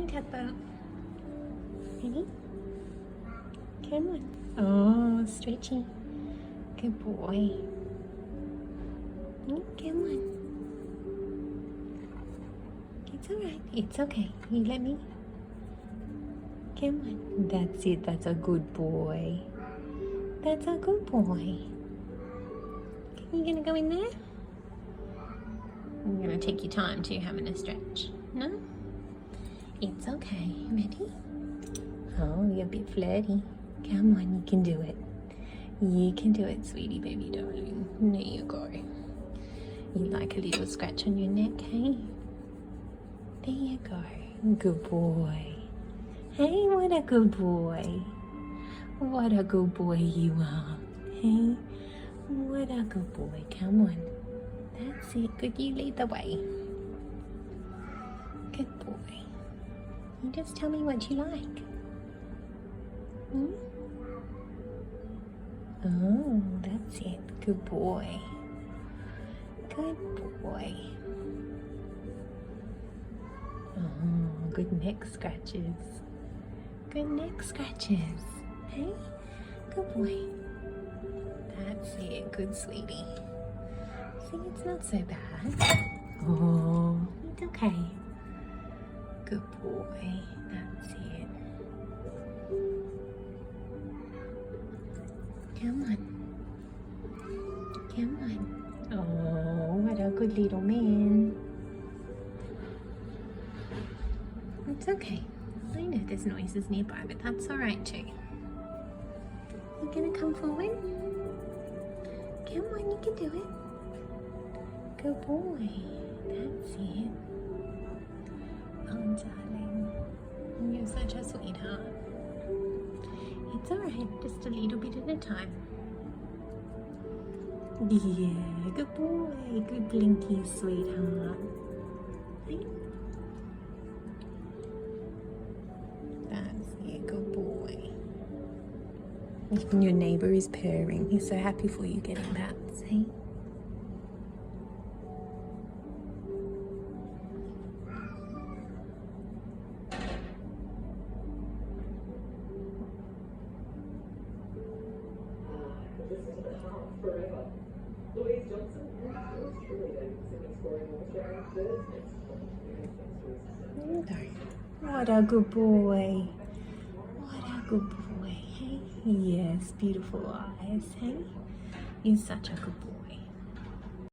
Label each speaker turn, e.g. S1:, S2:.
S1: going, Tug Boat? Ready? Come on. Oh, stretchy. Good boy. Come on. It's alright. It's okay. You let me? Come on. That's it. That's a good boy. That's a good boy. You gonna go in there? I'm gonna take your time too, having a stretch. No? It's okay. Ready? Oh, you're a bit flirty. Come on, you can do it. You can do it, sweetie baby darling. There you go. You like a little scratch on your neck, hey? There you go. Good boy. Hey, what a good boy. What a good boy you are. Hey, what a good boy. Come on. That's it. Good, you lead the way. Good boy. You just tell me what you like. Hmm? Oh, that's it. Good boy. Good boy. Oh, good neck scratches. Good neck scratches. Hey? Good boy. That's it. Good sweetie. See, it's not so bad. Oh, it's okay. Good boy. That's it. Come on. Come on. Oh, what a good little man. It's okay. I know there's noises nearby, but that's alright too. You gonna come forward? Come on, you can do it. Good boy. That's it. Oh, darling. You're such a sweetheart. It's alright, just a little bit at a time. Yeah, good boy. Good blinky, sweetheart. That's it, good boy. Even your neighbour is purring. He's so happy for you getting bats, hey? What a good boy. What a good boy, hey? Yes, beautiful eyes, hey? You're such a good boy.